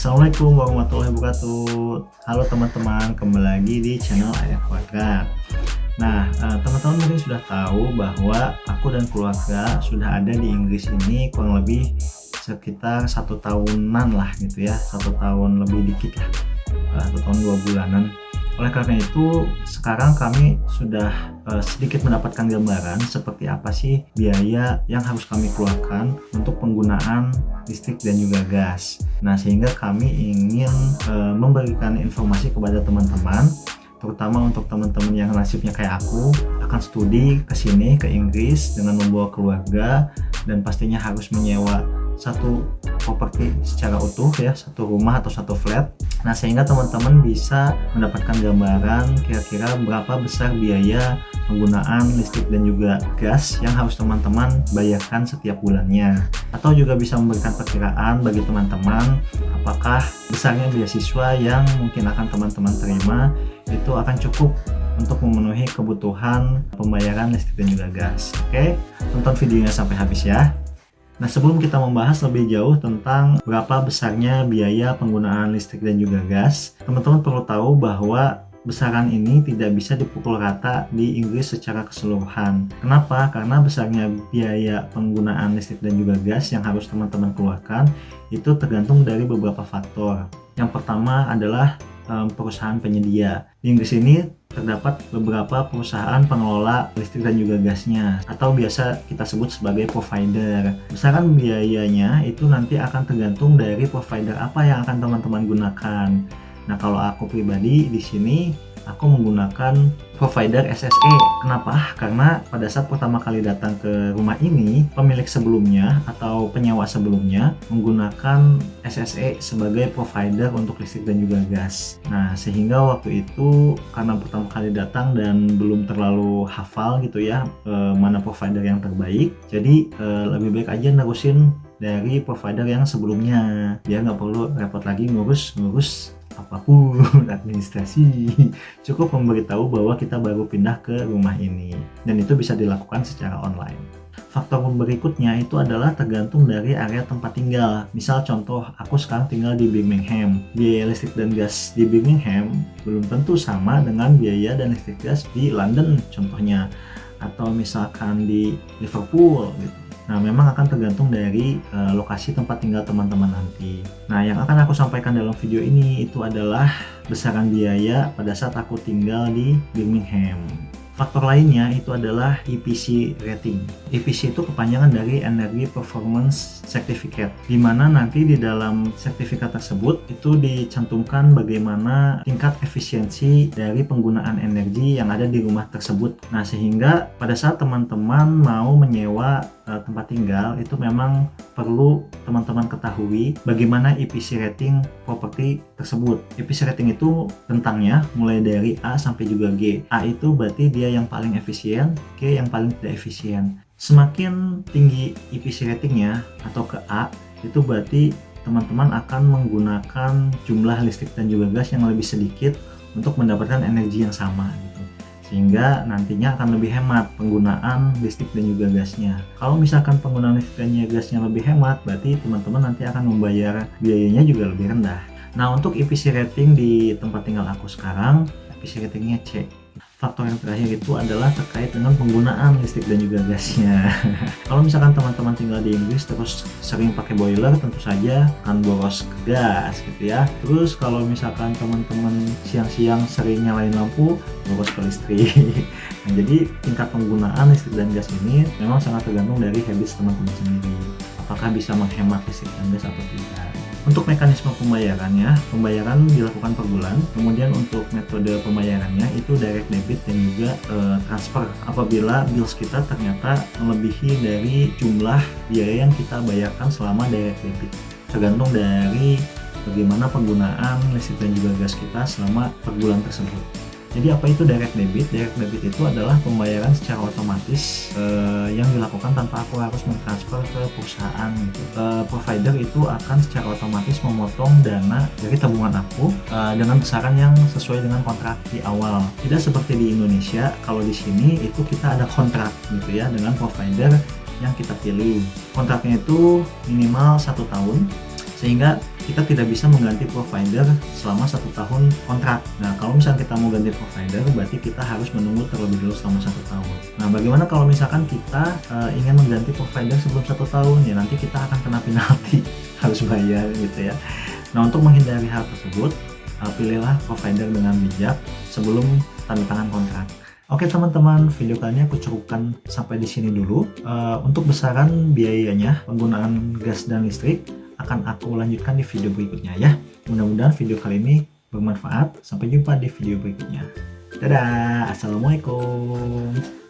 Assalamualaikum warahmatullahi wabarakatuh. Halo teman-teman, kembali lagi di channel Ayah Kuadrat. Nah, teman-teman mungkin sudah tahu bahwa aku dan keluarga sudah ada di Inggris ini kurang lebih sekitar 1 tahunan lah gitu ya, 1 tahun lebih dikit lah, 1 tahun 2 bulanan. Oleh karena itu, sekarang kami sudah sedikit mendapatkan gambaran seperti apa sih biaya yang harus kami keluarkan untuk penggunaan listrik dan juga gas. Nah, sehingga kami ingin memberikan informasi kepada teman-teman, terutama untuk teman-teman yang nasibnya kayak aku, akan studi ke sini ke Inggris dengan membawa keluarga dan pastinya harus menyewa satu properti secara utuh ya, satu rumah atau satu flat. Nah, sehingga teman-teman bisa mendapatkan gambaran kira-kira berapa besar biaya penggunaan listrik dan juga gas yang harus teman-teman bayarkan setiap bulannya, atau juga bisa memberikan perkiraan bagi teman-teman apakah besarnya beasiswa yang mungkin akan teman-teman terima itu akan cukup untuk memenuhi kebutuhan pembayaran listrik dan juga gas. Oke, tonton videonya sampai habis ya. Nah, sebelum kita membahas lebih jauh tentang berapa besarnya biaya penggunaan listrik dan juga gas, teman-teman perlu tahu bahwa besaran ini tidak bisa dipukul rata di Inggris secara keseluruhan. Kenapa? Karena besarnya biaya penggunaan listrik dan juga gas yang harus teman-teman keluarkan itu tergantung dari beberapa faktor. Yang pertama adalah perusahaan penyedia. Di Inggris ini terdapat beberapa perusahaan pengelola listrik dan juga gasnya, atau biasa kita sebut sebagai provider. Besaran biayanya itu nanti akan tergantung dari provider apa yang akan teman-teman gunakan. Nah, kalau aku pribadi di sini aku menggunakan provider SSE. Kenapa? Karena pada saat pertama kali datang ke rumah ini, pemilik sebelumnya atau penyewa sebelumnya menggunakan SSE sebagai provider untuk listrik dan juga gas. Nah, sehingga waktu itu karena pertama kali datang dan belum terlalu hafal gitu ya mana provider yang terbaik, jadi lebih baik aja nerusin dari provider yang sebelumnya biar nggak perlu repot lagi ngurus apapun administrasi. Cukup memberitahu bahwa kita baru pindah ke rumah ini, dan itu bisa dilakukan secara online. Faktor berikutnya itu adalah tergantung dari area tempat tinggal. Misal contoh, aku sekarang tinggal di Birmingham. Biaya listrik dan gas di Birmingham belum tentu sama dengan biaya dan listrik gas di London contohnya, atau misalkan di Liverpool gitu. Nah, memang akan tergantung dari lokasi tempat tinggal teman-teman nanti. Nah, yang akan aku sampaikan dalam video ini itu adalah besaran biaya pada saat aku tinggal di Birmingham. Faktor lainnya itu adalah EPC rating. EPC itu kepanjangan dari Energy Performance Certificate, di mana nanti di dalam sertifikat tersebut itu dicantumkan bagaimana tingkat efisiensi dari penggunaan energi yang ada di rumah tersebut. Nah, sehingga pada saat teman-teman mau menyewa tempat tinggal itu memang perlu teman-teman ketahui bagaimana EPC rating properti tersebut. EPC rating itu rentangnya mulai dari A sampai juga G. A itu berarti dia yang paling efisien, G yang paling tidak efisien. Semakin tinggi EPC ratingnya atau ke A, itu berarti teman-teman akan menggunakan jumlah listrik dan juga gas yang lebih sedikit untuk mendapatkan energi yang sama gitu. Sehingga nantinya akan lebih hemat penggunaan listrik dan juga gasnya. Kalau misalkan penggunaan listrik dan juga gasnya lebih hemat, berarti teman-teman nanti akan membayar biayanya juga lebih rendah. Nah, untuk EPC rating di tempat tinggal aku sekarang, EPC ratingnya C. Faktor yang terakhir itu adalah terkait dengan penggunaan listrik dan juga gasnya. Kalau misalkan teman-teman tinggal di Inggris terus sering pakai boiler, tentu saja akan boros ke gas gitu ya. Terus kalau misalkan teman-teman siang-siang sering nyalain lampu, boros ke listrik. Nah, jadi tingkat penggunaan listrik dan gas ini memang sangat tergantung dari habits teman-teman sendiri. Apakah bisa menghemat listrik dan gas atau tidak. Untuk mekanisme pembayarannya, pembayaran dilakukan per bulan. Kemudian untuk metode pembayarannya itu direct debit dan juga transfer apabila bills kita ternyata melebihi dari jumlah biaya yang kita bayarkan selama direct debit. Tergantung dari bagaimana penggunaan listrik dan juga gas kita selama per bulan tersebut. Jadi apa itu direct debit? Direct debit itu adalah pembayaran secara otomatis yang dilakukan tanpa aku harus mentransfer ke perusahaan gitu. Provider itu akan secara otomatis memotong dana dari tabungan aku dengan besaran yang sesuai dengan kontrak di awal. Tidak seperti di Indonesia, kalau di sini itu kita ada kontrak gitu ya dengan provider yang kita pilih. Kontraknya itu minimal 1 tahun, sehingga kita tidak bisa mengganti provider selama 1 tahun kontrak. Nah, kalau misalnya kita mau ganti provider, berarti kita harus menunggu terlebih dulu selama 1 tahun. Nah, bagaimana kalau misalkan kita ingin mengganti provider sebelum 1 tahun? Ya nanti kita akan kena penalti, harus bayar gitu ya. Nah, untuk menghindari hal tersebut, pilihlah provider dengan bijak sebelum tanda tangan kontrak. Oke teman-teman, video kali ini aku cukupkan sampai di sini dulu. Untuk besaran biayanya, penggunaan gas dan listrik akan aku lanjutkan di video berikutnya ya. Mudah-mudahan video kali ini bermanfaat. Sampai jumpa di video berikutnya. Dadah, assalamualaikum.